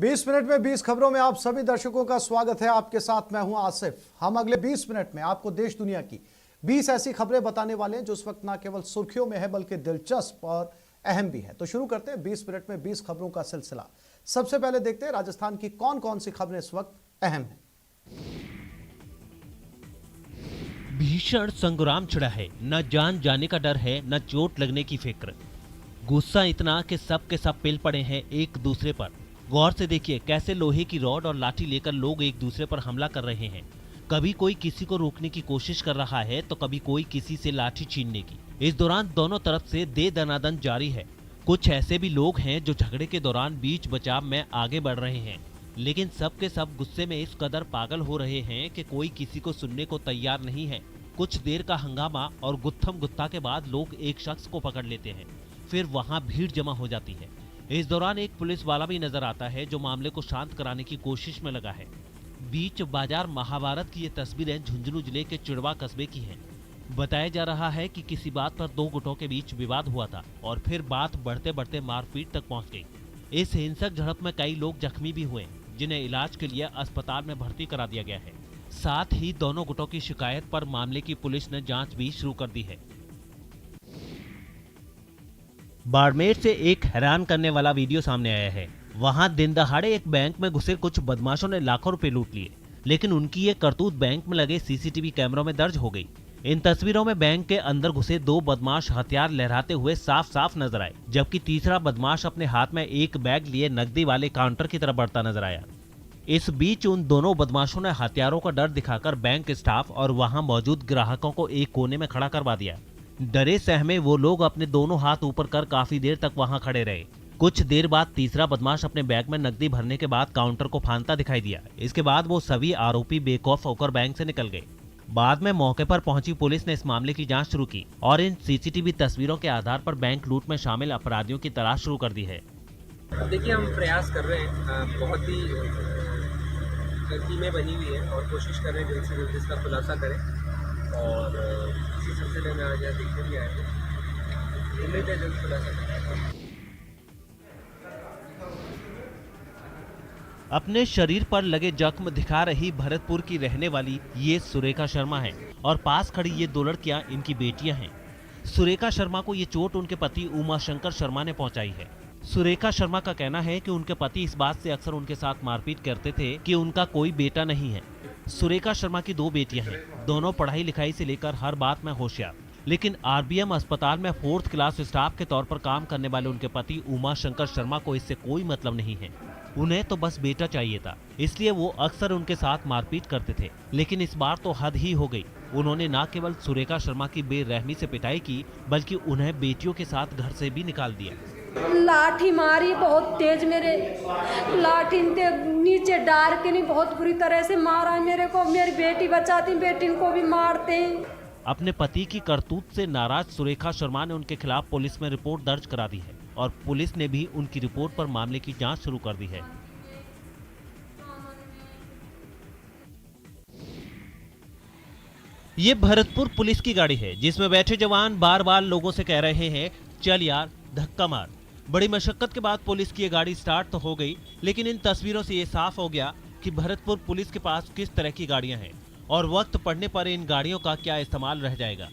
20 minute में 20 खबरों में आप सभी दर्शकों का स्वागत है। आपके साथ मैं हूं आसिफ। हम अगले 20 मिनट में आपको देश दुनिया की 20 ऐसी खबरें बताने वाले हैं जो इस वक्त न केवल सुर्खियों में है बल्कि दिलचस्प और अहम भी है। तो शुरू करते हैं 20 मिनट में 20 खबरों का सिलसिला। सबसे पहले देखते हैं राजस्थान की कौन कौन सी खबरें इस वक्त अहम है। भीषण संग्राम छिड़ा है, न जान जाने का डर है न चोट लगने की फिक्र। गुस्सा इतना कि सब के सब पिल पड़े हैं एक दूसरे पर। गौर से देखिए कैसे लोहे की रॉड और लाठी लेकर लोग एक दूसरे पर हमला कर रहे हैं। कभी कोई किसी को रोकने की कोशिश कर रहा है तो कभी कोई किसी से लाठी छीनने की। इस दौरान दोनों तरफ से दे दनादन जारी है। कुछ ऐसे भी लोग हैं जो झगड़े के दौरान बीच बचाव में आगे बढ़ रहे हैं, लेकिन सब के सब गुस्से में इस कदर पागल हो रहे हैं कि कोई किसी को सुनने को तैयार नहीं है। कुछ देर का हंगामा और गुत्थम गुत्था के बाद लोग एक शख्स को पकड़ लेते हैं, फिर वहां भीड़ जमा हो जाती है। इस दौरान एक पुलिस वाला भी नजर आता है जो मामले को शांत कराने की कोशिश में लगा है। बीच बाजार महाभारत की ये तस्वीरें झुंझुनू जिले के चिड़वा कस्बे की हैं। बताया जा रहा है कि किसी बात पर दो गुटों के बीच विवाद हुआ था और फिर बात बढ़ते बढ़ते मारपीट तक पहुंच गई। इस हिंसक झड़प में कई लोग जख्मी भी हुए, जिन्हें इलाज के लिए अस्पताल में भर्ती करा दिया गया है। साथ ही दोनों गुटों की शिकायत पर मामले की पुलिस ने जांच भी शुरू कर दी है। बाड़मेर से एक हैरान करने वाला वीडियो सामने आया है। वहां दिन दहाड़े एक बैंक में घुसे कुछ बदमाशों ने लाखों रुपए लूट लिए, लेकिन उनकी ये करतूत बैंक में लगे सीसीटीवी कैमरों में दर्ज हो गई। इन तस्वीरों में बैंक के अंदर घुसे दो बदमाश हथियार लहराते हुए साफ साफ नजर आए, जबकि तीसरा बदमाश अपने हाथ में एक बैग लिए नकदी वाले काउंटर की तरफ बढ़ता नजर आया। इस बीच उन दोनों बदमाशों ने हथियारों का डर दिखाकर बैंक स्टाफ और वहां मौजूद ग्राहकों को एक कोने में खड़ा करवा दिया। डरे सहमे वो लोग अपने दोनों हाथ ऊपर कर काफी देर तक वहां खड़े रहे। कुछ देर बाद तीसरा बदमाश अपने बैग में नकदी भरने के बाद काउंटर को फांदता दिखाई दिया। इसके बाद वो सभी आरोपी बेखौफ होकर बैंक से निकल गए। बाद में मौके पर पहुंची पुलिस ने इस मामले की जांच शुरू की और इन सीसीटीवी तस्वीरों के आधार पर बैंक लूट में शामिल अपराधियों की तलाश शुरू कर दी है। देखिए, हम प्रयास कर रहे हैं, बहुत ही टीमें बनी हुई है और कोशिश कर रहे हैं जल्द से जल्द इसका खुलासा करें। और इसी सिलसिले में आज यहाँ देखने भी आए हैं। उम्मीद है जल्द खुलासा करें। अपने शरीर पर लगे जख्म दिखा रही भरतपुर की रहने वाली ये सुरेखा शर्मा है और पास खड़ी ये दो लड़कियां इनकी बेटियां हैं। सुरेखा शर्मा को ये चोट उनके पति उमा शंकर शर्मा ने पहुंचाई है। सुरेखा शर्मा का कहना है कि उनके पति इस बात से अक्सर उनके साथ मारपीट करते थे कि उनका कोई बेटा नहीं है। सुरेखा शर्मा की दो बेटियां हैं, दोनों पढ़ाई लिखाई से लेकर हर बात में होशियार, लेकिन आरबीएम अस्पताल में 4th क्लास स्टाफ के तौर पर काम करने वाले उनके पति उमा शंकर शर्मा को इससे कोई मतलब नहीं है। उन्हें तो बस बेटा चाहिए था, इसलिए वो अक्सर उनके साथ मारपीट करते थे, लेकिन इस बार तो हद ही हो गई। उन्होंने न केवल सुरेखा शर्मा की बेरहमी से पिटाई की, बल्कि उन्हें बेटियों के साथ घर से भी निकाल दिया। लाठी मारी बहुत तेज, मेरे लाठी नीचे डाल के नहीं बहुत बुरी तरह से मारा मेरे को। मेरी बेटी बचाती, बेटी को भी मारते। अपने पति की करतूत से नाराज सुरेखा शर्मा ने उनके खिलाफ पुलिस में रिपोर्ट दर्ज करा दी है और पुलिस ने भी उनकी रिपोर्ट पर मामले की जांच शुरू कर दी है। ये भरतपुर पुलिस की गाड़ी है जिसमें बैठे जवान बार बार लोगों से कह रहे हैं, चल यार धक्का मार। बड़ी मशक्कत के बाद पुलिस की ये गाड़ी स्टार्ट तो हो गई, लेकिन इन तस्वीरों से ये साफ हो गया कि भरतपुर पुलिस के पास किस तरह की गाड़ियां हैं और वक्त पड़ने पर इन गाड़ियों का क्या इस्तेमाल रह जाएगा।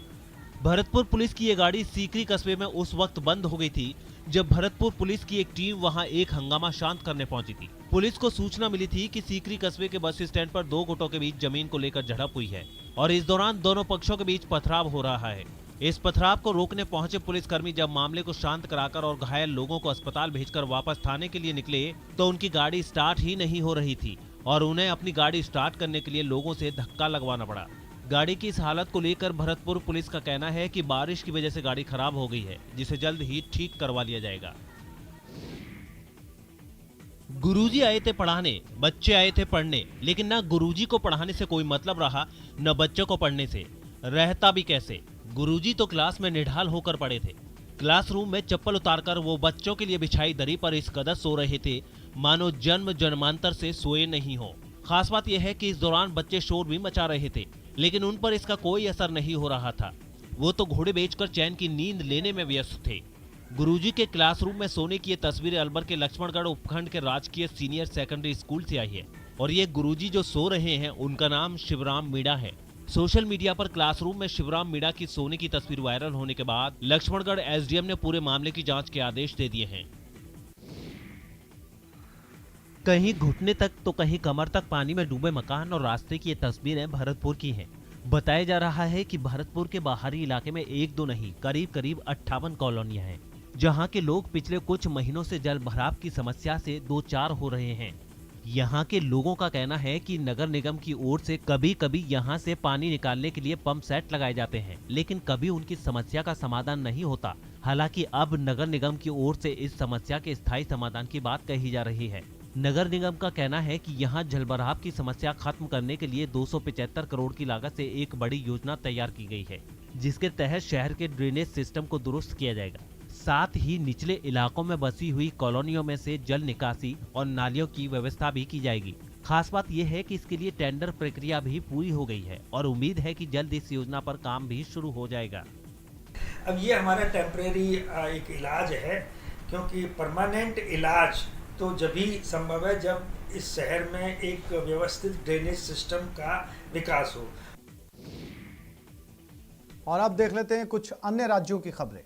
भरतपुर पुलिस की ये गाड़ी सीकरी कस्बे में उस वक्त बंद हो गई थी जब भरतपुर पुलिस की एक टीम वहां एक हंगामा शांत करने पहुंची थी। पुलिस को सूचना मिली थी कि सीकरी कस्बे के बस स्टैंड पर दो गुटों के बीच जमीन को लेकर झड़प हुई है और इस दौरान दोनों पक्षों के बीच पथराव हो रहा है। इस पथराव को रोकने पहुंचे पुलिसकर्मी जब मामले को शांत कराकर और घायल लोगों को अस्पताल भेजकर वापस थाने के लिए निकले तो उनकी गाड़ी स्टार्ट ही नहीं हो रही थी और उन्हें अपनी गाड़ी स्टार्ट करने के लिए लोगों से धक्का लगवाना पड़ा। गाड़ी की इस हालत को लेकर भरतपुर पुलिस का कहना है कि बारिश की वजह से गाड़ी खराब हो गई है, जिसे जल्द ही ठीक करवा लिया जाएगा। गुरुजी आए थे पढ़ाने, बच्चे आए थे पढ़ने, लेकिन न गुरुजी को पढ़ाने से कोई मतलब रहा न बच्चों को पढ़ने से। रहता भी कैसे? गुरुजी तो क्लास में निढाल होकर पड़े थे। क्लासरूम में चप्पल उतारकर वो बच्चों के लिए बिछाई दरी पर इस कदर सो रहे थे मानो जन्म जन्मांतर से सोए नहीं हो। खास बात यह है कि इस दौरान बच्चे शोर भी मचा रहे थे, लेकिन उन पर इसका कोई असर नहीं हो रहा था। वो तो घोड़े बेचकर चैन की नींद लेने में व्यस्त थे। गुरुजी के क्लासरूम में सोने की ये तस्वीरें अलवर के लक्ष्मणगढ़ उपखंड के राजकीय सीनियर सेकेंडरी स्कूल से आई है और ये गुरुजी जो सो रहे हैं उनका नाम शिवराम मीणा है। सोशल मीडिया पर क्लासरूम में शिवराम मीणा की सोने की तस्वीर वायरल होने के बाद लक्ष्मणगढ़ एसडीएम ने पूरे मामले की जांच के आदेश दे दिए हैं। कहीं घुटने तक तो कहीं कमर तक पानी में डूबे मकान और रास्ते की ये तस्वीरें भरतपुर की हैं। बताया जा रहा है कि भरतपुर के बाहरी इलाके में एक दो नहीं करीब 58 कॉलोनियां हैं, जहां के लोग पिछले कुछ महीनों से जल भराव की समस्या से दो चार हो रहे हैं। यहां के लोगों का कहना है कि नगर निगम की ओर से कभी कभी यहां से पानी निकालने के लिए पंप सेट लगाए जाते हैं, लेकिन कभी उनकी समस्या का समाधान नहीं होता। हालांकि अब नगर निगम की ओर से इस समस्या के स्थायी समाधान की बात कही जा रही है। नगर निगम का कहना है कि यहां जलभराव की समस्या खत्म करने के लिए 275 करोड़ की लागत से एक बड़ी योजना तैयार की गई है, जिसके तहत शहर के ड्रेनेज सिस्टम को दुरुस्त किया जाएगा। साथ ही निचले इलाकों में बसी हुई कॉलोनियों में से जल निकासी और नालियों की व्यवस्था भी की जाएगी। खास बात यह है कि इसके लिए टेंडर प्रक्रिया भी पूरी हो गई है और उम्मीद है कि जल्द इस योजना पर काम भी शुरू हो जाएगा। अब ये हमारा टेम्परेरी एक इलाज है, क्योंकि परमानेंट इलाज तो जब भी संभव है जब इस शहर में एक व्यवस्थित ड्रेनेज सिस्टम का विकास हो। और अब देख लेते हैं कुछ अन्य राज्यों की खबरें।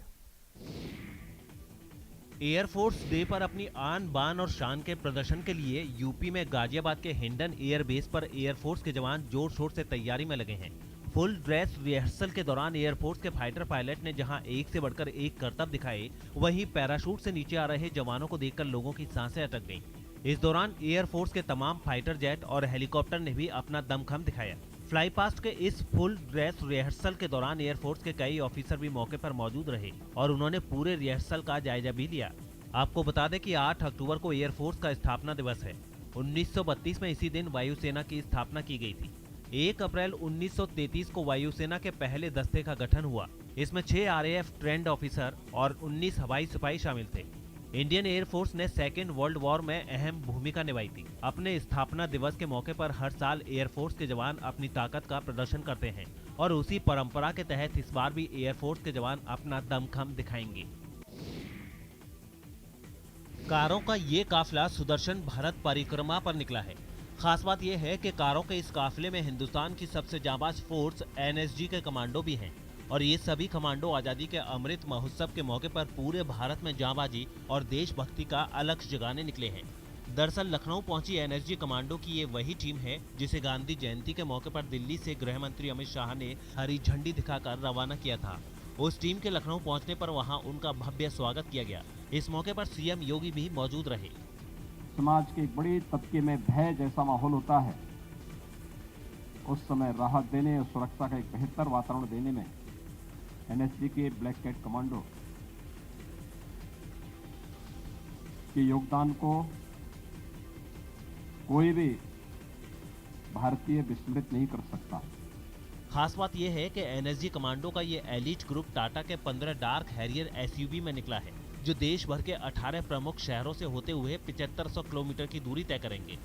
एयरफोर्स डे पर अपनी आन बान और शान के प्रदर्शन के लिए यूपी में गाजियाबाद के हिंडन एयरबेस पर एयरफोर्स के जवान जोर शोर से तैयारी में लगे हैं। फुल ड्रेस रिहर्सल के दौरान एयरफोर्स के फाइटर पायलट ने जहां एक से बढ़कर एक करतब दिखाए, वहीं पैराशूट से नीचे आ रहे जवानों को देखकर लोगों की सांसें अटक गईं। इस दौरान एयरफोर्स के तमाम फाइटर जेट और हेलीकॉप्टर ने भी अपना दमखम दिखाया। फ्लाई पास्ट के इस फुल ड्रेस रिहर्सल के दौरान एयरफोर्स के कई ऑफिसर भी मौके पर मौजूद रहे और उन्होंने पूरे रिहर्सल का जायजा भी लिया। आपको बता दें कि 8 अक्टूबर को एयरफोर्स का स्थापना दिवस है। 1932 में इसी दिन वायुसेना की स्थापना की गई थी। 1 अप्रैल 1933 को वायुसेना के पहले दस्ते का गठन हुआ। इसमें 6 RAF ट्रेंड ऑफिसर और 19 हवाई सिपाही शामिल थे। इंडियन एयरफोर्स ने सेकेंड वर्ल्ड वॉर में अहम भूमिका निभाई थी। अपने स्थापना दिवस के मौके पर हर साल एयरफोर्स के जवान अपनी ताकत का प्रदर्शन करते हैं और उसी परंपरा के तहत इस बार भी एयरफोर्स के जवान अपना दमखम दिखाएंगे। कारों का ये काफिला सुदर्शन भारत परिक्रमा पर निकला है। खास बात यह है कि कारों के इस काफिले में हिंदुस्तान की सबसे जांबाज फोर्स NSG के कमांडो भी हैं और ये सभी कमांडो आजादी के अमृत महोत्सव के मौके पर पूरे भारत में जांबाजी और देशभक्ति का अलख जगाने निकले हैं। दरअसल लखनऊ पहुंची NSG कमांडो की ये वही टीम है जिसे गांधी जयंती के मौके पर दिल्ली से गृह मंत्री अमित शाह ने हरी झंडी दिखाकर रवाना किया था। उस टीम के लखनऊ पहुंचने पर वहां उनका भव्य स्वागत किया गया। इस मौके पर CM योगी भी मौजूद रहे। समाज के एक बड़े तबके में भय जैसा माहौल होता है, उस समय राहत देने और सुरक्षा का एक बेहतर वातावरण देने में NSG के ब्लैक कैट कमांडो के योगदान को कोई भी भारतीय विस्मृत नहीं कर सकता। खास बात यह है कि NSG कमांडो का ये एलिट ग्रुप टाटा के 15 डार्क हैरियर SUV में निकला है, जो देश भर के 18 प्रमुख शहरों से होते हुए 7500 किलोमीटर की दूरी तय करेंगे।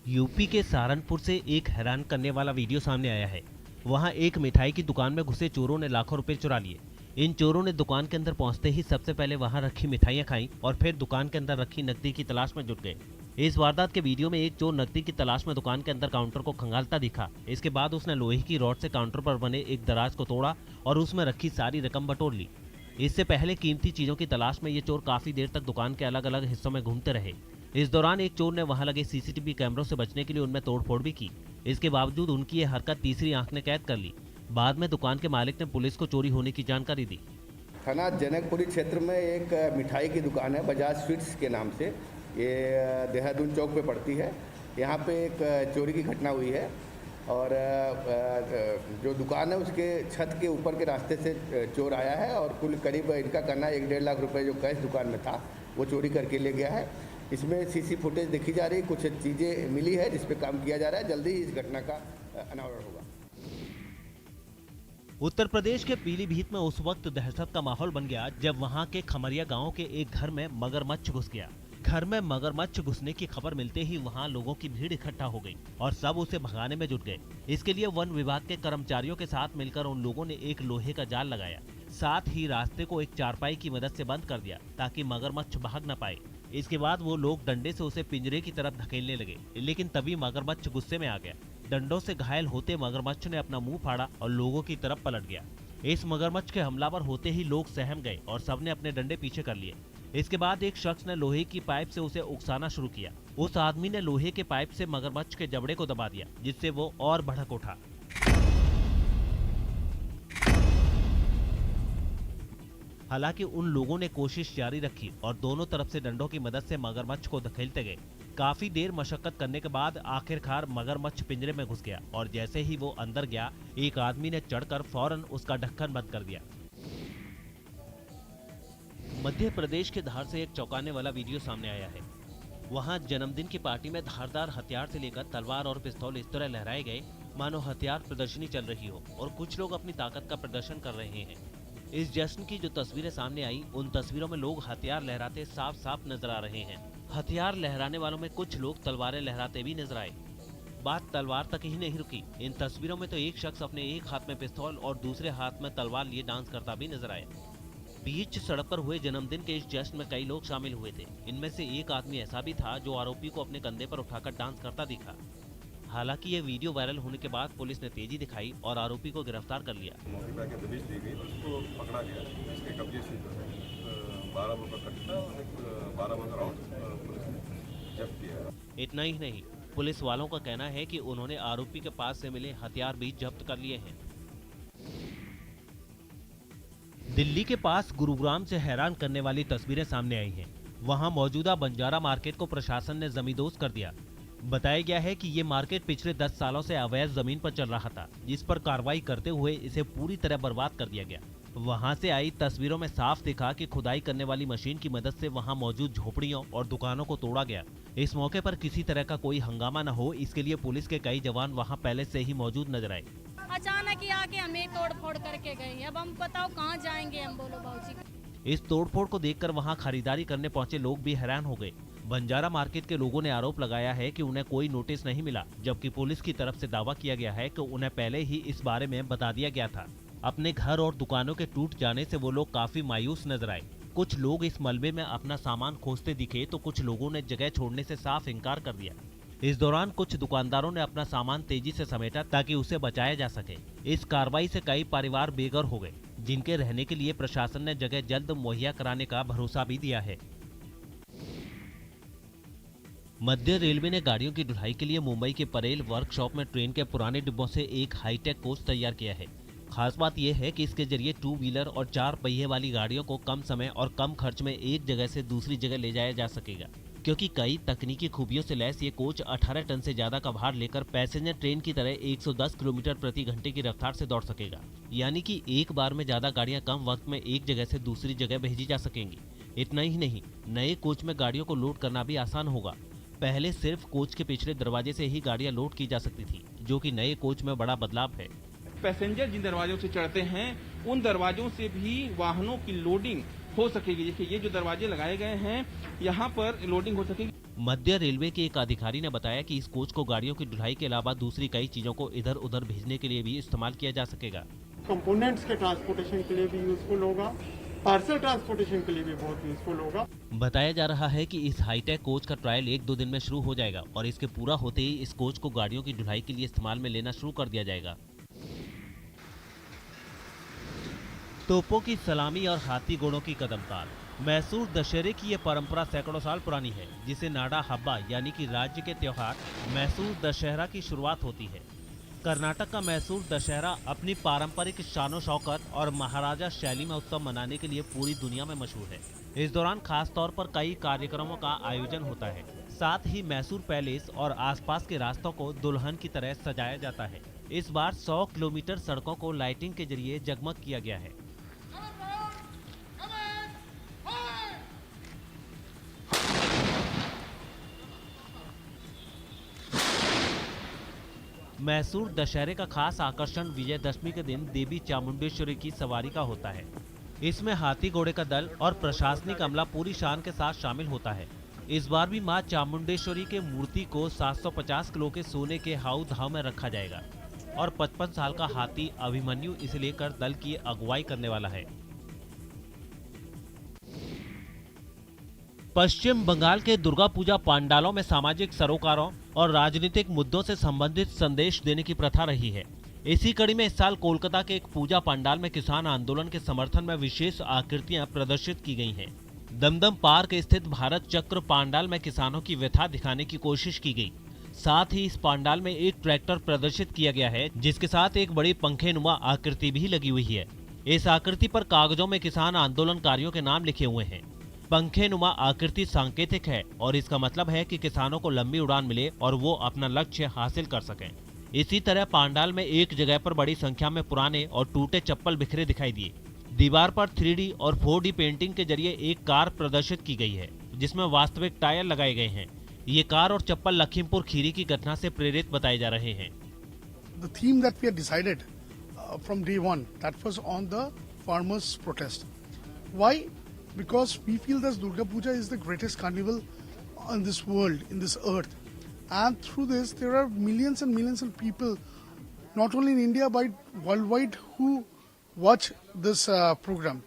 यूपी के सहारनपुर से एक हैरान करने वाला वीडियो सामने आया है। वहां एक मिठाई की दुकान में घुसे चोरों ने लाखों रुपए चुरा लिए। इन चोरों ने दुकान के अंदर पहुंचते ही सबसे पहले वहां रखी मिठाइयां खाई और फिर दुकान के अंदर रखी नकदी की तलाश में जुट गए। इस वारदात के वीडियो में एक चोर नकदी की तलाश में दुकान के अंदर काउंटर को खंगालता दिखा। इसके बाद उसने लोहे की रॉड से काउंटर पर बने एक दराज को तोड़ा और उसमें रखी सारी रकम बटोर ली। इससे पहले कीमती चीजों की तलाश में ये चोर काफी देर तक दुकान के अलग अलग हिस्सों में घूमते रहे। इस दौरान एक चोर ने वहां लगे CCTV कैमरों से बचने के लिए उनमें तोड़फोड़ भी की। इसके बावजूद उनकी ये हरकत तीसरी आंख ने कैद कर ली। बाद में दुकान के मालिक ने पुलिस को चोरी होने की जानकारी दी। थाना जनकपुरी क्षेत्र में एक मिठाई की दुकान है बजाज स्वीट्स के नाम से, ये देहरादून चौक पे पड़ती है। यहाँ पे एक चोरी की घटना हुई है और जो दुकान है उसके छत के ऊपर के रास्ते से चोर आया है और कुल करीब इनका करना 1-1.5 लाख रुपए जो कैश दुकान में था वो चोरी करके ले गया है। इसमें CC फुटेज देखी जा रही, कुछ चीज़ें मिली है जिस पे काम किया जा रहा है। जल्दी इस घटना का अनावरण होगा। उत्तर प्रदेश के पीलीभीत में उस वक्त दहशत का माहौल बन गया जब वहां के खमरिया गांव के एक घर में मगरमच्छ घुस गया। घर में मगरमच्छ घुसने की खबर मिलते ही वहां लोगों की भीड़ इकट्ठा हो गई और सब उसे भगाने में जुट गए। इसके लिए वन विभाग के कर्मचारियों के साथ मिलकर उन लोगों ने एक लोहे का जाल लगाया। साथ ही रास्ते को एक चारपाई की मदद से बंद कर दिया ताकि मगरमच्छ भाग न पाए। इसके बाद वो लोग डंडे से उसे पिंजरे की तरफ धकेलने लगे, लेकिन तभी मगरमच्छ गुस्से में आ गया। डंडों से घायल होते मगरमच्छ ने अपना मुंह फाड़ा और लोगों की तरफ पलट गया। इस मगरमच्छ के हमलावर होते ही लोग सहम गए और सबने अपने डंडे पीछे कर लिए। इसके बाद एक शख्स ने लोहे की पाइप से उसे उकसाना शुरू किया। उस आदमी ने लोहे के पाइप से मगरमच्छ के जबड़े को दबा दिया, जिससे वो और भड़क उठा। हालांकि उन लोगों ने कोशिश जारी रखी और दोनों तरफ से डंडों की मदद से मगरमच्छ को धकेलते गए। काफी देर मशक्कत करने के बाद आखिरकार मगरमच्छ पिंजरे में घुस गया और जैसे ही वो अंदर गया, एक आदमी ने चढ़कर फौरन उसका ढक्कन बंद कर दिया। मध्य प्रदेश के धार से एक चौंकाने वाला वीडियो सामने आया है। वहां जन्मदिन की पार्टी में धारदार हथियार से लेकर तलवार और पिस्तौल इस तरह लहराए गए मानो हथियार प्रदर्शनी चल रही हो और कुछ लोग अपनी ताकत का प्रदर्शन कर रहे हैं। इस जश्न की जो तस्वीरें सामने आई, उन तस्वीरों में लोग हथियार लहराते साफ साफ नजर आ रहे हैं। हथियार लहराने वालों में कुछ लोग तलवारें लहराते भी नजर आए। बात तलवार तक ही नहीं रुकी, इन तस्वीरों में तो एक शख्स अपने एक हाथ में पिस्तौल और दूसरे हाथ में तलवार लिए डांस करता भी नजर आया। बीच सड़क पर हुए जन्मदिन के इस जश्न में कई लोग शामिल हुए थे। इनमें से एक आदमी ऐसा भी था जो आरोपी को अपने कंधे पर उठाकर डांस करता दिखा। हालांकि ये वीडियो वायरल होने के बाद पुलिस ने तेजी दिखाई और आरोपी को गिरफ्तार कर लिया। मौके पर आके दबिश दी गई, उसको पकड़ा गया। इसके कब्जे से जो है 12 बोर का कट्टा और 12 बोर राउंड पुलिस ने जब्त किया। इतना ही नहीं, पुलिस वालों का कहना है कि उन्होंने आरोपी के पास से मिले हथियार भी जब्त कर लिए हैं। दिल्ली के पास गुरुग्राम से हैरान करने वाली तस्वीरें सामने आई हैं। वहां मौजूदा बंजारा मार्केट को प्रशासन ने जमींदोज कर दिया। बताया गया है कि ये मार्केट पिछले 10 सालों से अवैध जमीन पर चल रहा था, जिस पर कार्रवाई करते हुए इसे पूरी तरह बर्बाद कर दिया गया। वहां से आई तस्वीरों में साफ दिखा कि खुदाई करने वाली मशीन की मदद से वहां मौजूद झोपड़ियों और दुकानों को तोड़ा गया। इस मौके पर किसी तरह का कोई हंगामा न हो, इसके लिए पुलिस के कई जवान वहां पहले से ही मौजूद नजर आए। अचानक ही आके हमें तोड़ फोड़ करके गई। अब हम बताओ कहाँ जाएंगे हम, बोलो बाबूजी। इस तोड़फोड़ को देखकर वहां खरीदारी करने पहुंचे लोग भी हैरान हो गए। बंजारा मार्केट के लोगों ने आरोप लगाया है कि उन्हें कोई नोटिस नहीं मिला, जबकि पुलिस की तरफ से दावा किया गया है कि उन्हें पहले ही इस बारे में बता दिया गया था। अपने घर और दुकानों के टूट जाने से वो लोग काफी मायूस नजर आए। कुछ लोग इस मलबे में अपना सामान खोजते दिखे तो कुछ लोगों ने जगह छोड़ने से साफ इनकार कर दिया। इस दौरान कुछ दुकानदारों ने अपना सामान तेजी से समेटा ताकि उसे बचाया जा सके। इस कार्रवाई से कई परिवार बेघर हो गए, जिनके रहने के लिए प्रशासन ने जगह जल्द मुहैया कराने का भरोसा भी दिया है। मध्य रेलवे ने गाड़ियों की ढुलाई के लिए मुंबई के परेल वर्कशॉप में ट्रेन के पुराने डिब्बों से एक हाईटेक कोच तैयार किया है। खास बात यह है कि इसके जरिए 2 व्हीलर और 4 पहिए वाली गाड़ियों को कम समय और कम खर्च में एक जगह से दूसरी जगह ले जाया जा सकेगा, क्योंकि कई तकनीकी खूबियों से लैस ये कोच 18 टन से ज्यादा का भार लेकर पैसेंजर ट्रेन की तरह 110 किलोमीटर प्रति घंटे की रफ्तार से दौड़ सकेगा। यानी कि एक बार में ज्यादा गाड़ियां कम वक्त में एक जगह से दूसरी जगह भेजी जा सकेंगी। इतना ही नहीं, नए कोच में गाड़ियों को लोड करना भी आसान होगा। पहले सिर्फ कोच के पिछले दरवाजे से ही गाड़ियां लोड की जा सकती थी, जो कि नए कोच में बड़ा बदलाव है। पैसेंजर जिन दरवाजों से चढ़ते हैं उन दरवाजों से भी वाहनों की लोडिंग हो सकेगी। देखिए ये जो दरवाजे लगाए गए हैं यहाँ पर लोडिंग हो सकेगी। मध्य रेलवे के एक अधिकारी ने बताया कि इस कोच को गाड़ियों की ढुलाई के अलावा दूसरी कई चीजों को इधर उधर भेजने के लिए भी इस्तेमाल किया जा सकेगा। कंपोनेंट्स के ट्रांसपोर्टेशन के लिए भी यूजफुल होगा, पार्सल ट्रांसपोर्टेशन के लिए भी बहुत यूजफुल होगा। बताया जा रहा है कि इस हाईटेक कोच का ट्रायल 1-2 दिन में शुरू हो जाएगा और इसके पूरा होते ही इस कोच को गाड़ियों की ढुलाई के लिए इस्तेमाल में लेना शुरू कर दिया जाएगा। तोपों की सलामी और हाथी घोड़ों की कदमताल। मैसूर दशहरे की ये परंपरा सैकड़ों साल पुरानी है, जिसे नाडा हब्बा यानी कि राज्य के त्योहार मैसूर दशहरा की शुरुआत होती है। कर्नाटक का मैसूर दशहरा अपनी पारंपरिक शानो शौकत और महाराजा शैली में उत्सव मनाने के लिए पूरी दुनिया में मशहूर है। इस दौरान खास तौर पर कई कार्यक्रमों का आयोजन होता है। साथ ही मैसूर पैलेस और आसपास के रास्तों को दुल्हन की तरह सजाया जाता है। इस बार 100 किलोमीटर सड़कों को लाइटिंग के जरिए जगमग किया गया है। मैसूर दशहरे का खास आकर्षण विजयदशमी के दिन देवी चामुंडेश्वरी की सवारी का होता है। इसमें हाथी घोड़े का दल और प्रशासनिक अमला पूरी शान के साथ शामिल होता है। इस बार भी मां चामुंडेश्वरी के मूर्ति को 750 किलो के सोने के हाउ धाव में रखा जाएगा और 55 साल का हाथी अभिमन्यु इसे लेकर दल की अगुवाई करने वाला है। पश्चिम बंगाल के दुर्गा पूजा पंडालों में सामाजिक सरोकारों और राजनीतिक मुद्दों से संबंधित संदेश देने की प्रथा रही है। इसी कड़ी में इस साल कोलकाता के एक पूजा पंडाल में किसान आंदोलन के समर्थन में विशेष आकृतियां प्रदर्शित की गई हैं। दमदम पार्क स्थित भारत चक्र पंडाल में किसानों की व्यथा दिखाने की कोशिश की गई। साथ ही इस पंडाल में एक ट्रैक्टर प्रदर्शित किया गया है, जिसके साथ एक बड़ी पंखेनुमा आकृति भी लगी हुई है। इस आकृति पर कागजों में किसान आंदोलनकारियों के नाम लिखे हुए हैं। पंखेनुमा आकृति सांकेतिक है और इसका मतलब है कि किसानों को लंबी उड़ान मिले और वो अपना लक्ष्य हासिल कर सकें। इसी तरह पंडाल में एक जगह पर बड़ी संख्या में पुराने और टूटे चप्पल बिखरे दिखाई दिए। दीवार पर 3D और 4D पेंटिंग के जरिए एक कार प्रदर्शित की गई है, जिसमें वास्तविक टायर लगाए गए हैं। ये कार और चप्पल लखीमपुर खीरी की घटना से प्रेरित बताए जा रहे हैं। The theme that we had decided from day one, that was on the farmers' protest. Why? Because we feel that Durga Puja is the greatest carnival in this world, in this earth. And through this, there are millions and millions of people, not only in India but worldwide, who watch this program.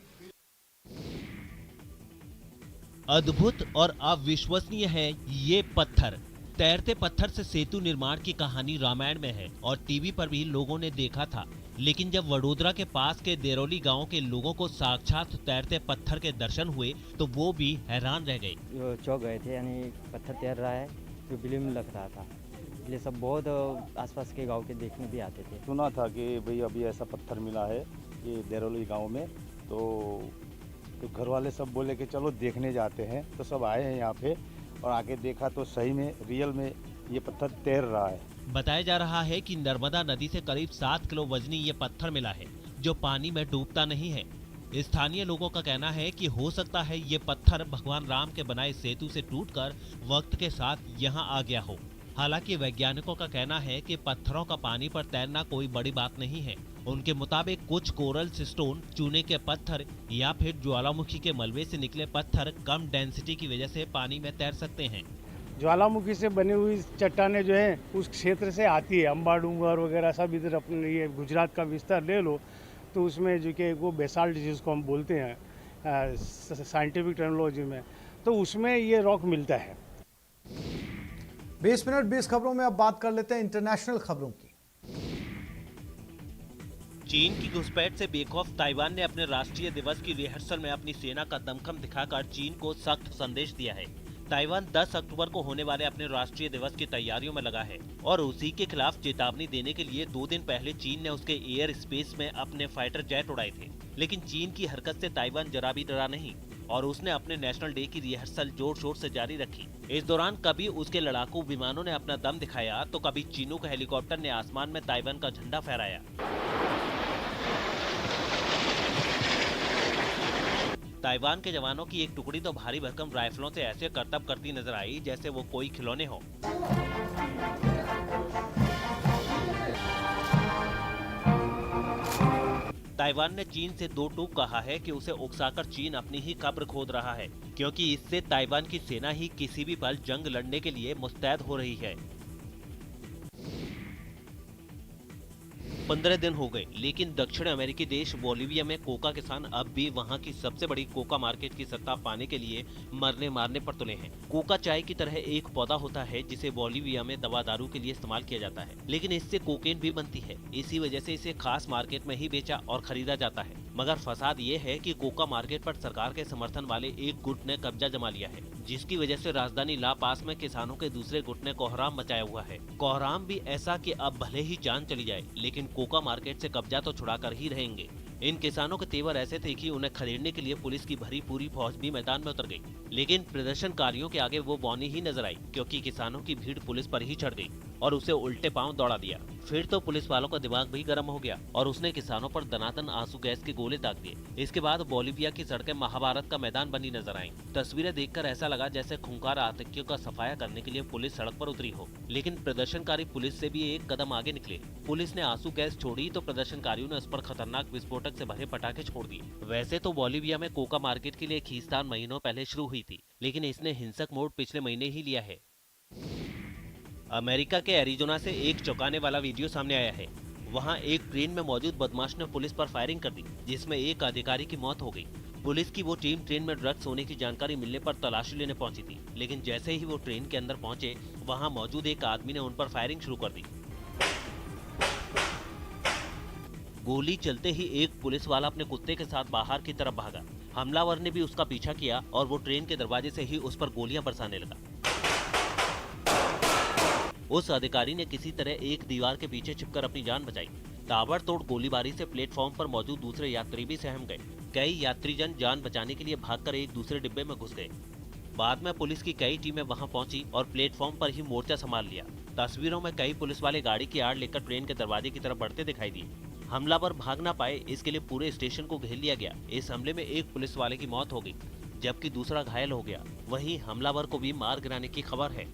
अद्भुत और अविश्वसनीय है ये पत्थर। तैरते पत्थर से सेतु निर्माण की कहानी रामायण में है और टीवी पर भी लोगों ने देखा था, लेकिन जब वडोदरा के पास के देरोली गांव के लोगों को साक्षात तैरते पत्थर के दर्शन हुए तो वो भी हैरान रह गए। चौक गए थे, यानी पत्थर तैर रहा है तो फिल्म में लग रहा था। ये सब बहुत आसपास के गांव के देखने भी आते थे। सुना था कि भाई अभी ऐसा पत्थर मिला है ये देरोली गांव में, तो घर वाले सब बोले कि चलो देखने जाते हैं। तो सब आए हैं यहाँ पे और आके देखा तो सही में रियल में ये पत्थर तैर रहा है। बताया जा रहा है कि नर्मदा नदी से करीब 7 किलो वजनी ये पत्थर मिला है, जो पानी में डूबता नहीं है। स्थानीय लोगों का कहना है कि हो सकता है ये पत्थर भगवान राम के बनाए सेतु से टूटकर वक्त के साथ यहाँ आ गया हो। हालांकि वैज्ञानिकों का कहना है कि पत्थरों का पानी पर तैरना कोई बड़ी बात नहीं है। उनके मुताबिक कुछ कोरल स्टोन, चूने के पत्थर या फिर ज्वालामुखी के मलबे से निकले पत्थर कम डेंसिटी की वजह से पानी में तैर सकते हैं। ज्वालामुखी से बनी हुई चट्टानें जो है उस क्षेत्र से आती है। अंबा डूंगर वगैरह सब इधर अपने ये गुजरात का विस्तार ले लो तो उसमें जो कि वो बेसाल्ट जिसको हम बोलते हैं साइंटिफिक टर्मिनोलॉजी में, तो उसमें ये रॉक मिलता है। 20 मिनट 20 खबरों में अब बात कर लेते हैं इंटरनेशनल खबरों की। चीन की घुसपैठ से बेखौफ ताइवान ने अपने राष्ट्रीय दिवस की रिहर्सल में अपनी सेना का दमखम दिखाकर चीन को सख्त संदेश दिया है। ताइवान 10 अक्टूबर को होने वाले अपने राष्ट्रीय दिवस की तैयारियों में लगा है और उसी के खिलाफ चेतावनी देने के लिए 2 दिन पहले चीन ने उसके एयर स्पेस में अपने फाइटर जेट उड़ाए थे। लेकिन चीन की हरकत से ताइवान जरा भी डरा नहीं और उसने अपने नेशनल डे की रिहर्सल जोर शोर से जारी रखी। इस दौरान कभी उसके लड़ाकू विमानों ने अपना दम दिखाया तो कभी चीनूक हेलीकॉप्टर ने आसमान में ताइवान का झंडा फहराया। ताइवान के जवानों की एक टुकड़ी तो भारी भरकम राइफलों से ऐसे करतब करती नजर आई जैसे वो कोई खिलौने हो। ताइवान ने चीन से 2 टूक कहा है कि उसे उकसाकर चीन अपनी ही कब्र खोद रहा है, क्योंकि इससे ताइवान की सेना ही किसी भी पल जंग लड़ने के लिए मुस्तैद हो रही है। 15 दिन हो गए, लेकिन दक्षिण अमेरिकी देश बोलिविया में कोका किसान अब भी वहां की सबसे बड़ी कोका मार्केट की सत्ता पाने के लिए मरने मारने पर तुले हैं। कोका चाय की तरह एक पौधा होता है जिसे बोलिविया में दवा दारू के लिए इस्तेमाल किया जाता है, लेकिन इससे कोकेन भी बनती है। इसी वजह से इसे खास मार्केट में ही बेचा और खरीदा जाता है। मगर फसाद ये है कि कोका मार्केट पर सरकार के समर्थन वाले एक गुट ने कब्जा जमा लिया है, जिसकी वजह से राजधानी ला पास में किसानों के दूसरे गुट ने कोहराम मचाया हुआ है। कोहराम भी ऐसा कि अब भले ही जान चली जाए, लेकिन कोका मार्केट से कब्जा तो छुड़ा कर ही रहेंगे। इन किसानों के तेवर ऐसे थे कि उन्हें खदेड़ने के लिए पुलिस की भरी पूरी फौज भी मैदान में उतर गई, लेकिन प्रदर्शनकारियों के आगे वो बौनी ही नजर आई, क्योंकि किसानों की भीड़ पुलिस पर ही चढ़ गई और उसे उल्टे पांव दौड़ा दिया। फिर तो पुलिस वालों का दिमाग भी गर्म हो गया और उसने किसानों पर दनादन आंसू गैस के गोले दाग दिए। इसके बाद बोलिविया की सड़कें महाभारत का मैदान बनी नजर आईं। तस्वीरें देखकर ऐसा लगा जैसे खूंखार आतंकियों का सफाया करने के लिए पुलिस सड़क पर उतरी हो, लेकिन प्रदर्शनकारी पुलिस से भी एक कदम आगे निकले। पुलिस ने आंसू गैस छोड़ी तो प्रदर्शनकारियों ने उस पर खतरनाक विस्फोटक से भरे पटाखे छोड़ दिए। वैसे तो बोलिविया में कोका मार्केट के लिए खींचतान महीनों पहले शुरू हुई थी, लेकिन इसने हिंसक मोड़ पिछले महीने ही लिया है। अमेरिका के एरिजोना से एक चौंकाने वाला वीडियो सामने आया है। वहां एक ट्रेन में मौजूद बदमाश ने पुलिस पर फायरिंग कर दी, जिसमें एक अधिकारी की मौत हो गई। पुलिस की वो टीम ट्रेन में ड्रग्स होने की जानकारी मिलने पर तलाशी लेने पहुंची थी, लेकिन जैसे ही वो ट्रेन के अंदर पहुंचे, वहां मौजूद एक आदमी ने उन पर फायरिंग शुरू कर दी। गोली चलते ही एक पुलिस वाला अपने कुत्ते के साथ बाहर की तरफ भागा। हमलावर ने भी उसका पीछा किया और वो ट्रेन के दरवाजे से ही उस पर गोलियां बरसाने लगा। उस अधिकारी ने किसी तरह एक दीवार के पीछे छिपकर अपनी जान बचाई। ताबड़तोड़ गोलीबारी से प्लेटफॉर्म पर मौजूद दूसरे यात्री भी सहम गए। कई यात्रीजन जान बचाने के लिए भागकर एक दूसरे डिब्बे में घुस गए। बाद में पुलिस की कई टीमें वहां पहुंची और प्लेटफॉर्म पर ही मोर्चा संभाल लिया। तस्वीरों में कई पुलिस वाले गाड़ी की आड़ लेकर ट्रेन के दरवाजे की तरफ बढ़ते दिखाई दिए। हमलावर भाग ना पाए, इसके लिए पूरे स्टेशन को घेर लिया गया। इस हमले में एक पुलिस वाले की मौत हो गई, जबकि दूसरा घायल हो गया। वहीं हमलावर को भी मार गिराने की खबर है।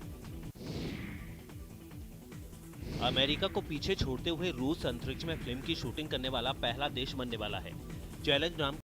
अमेरिका को पीछे छोड़ते हुए रूस अंतरिक्ष में फिल्म की शूटिंग करने वाला पहला देश बनने वाला है। चैलेंज नाम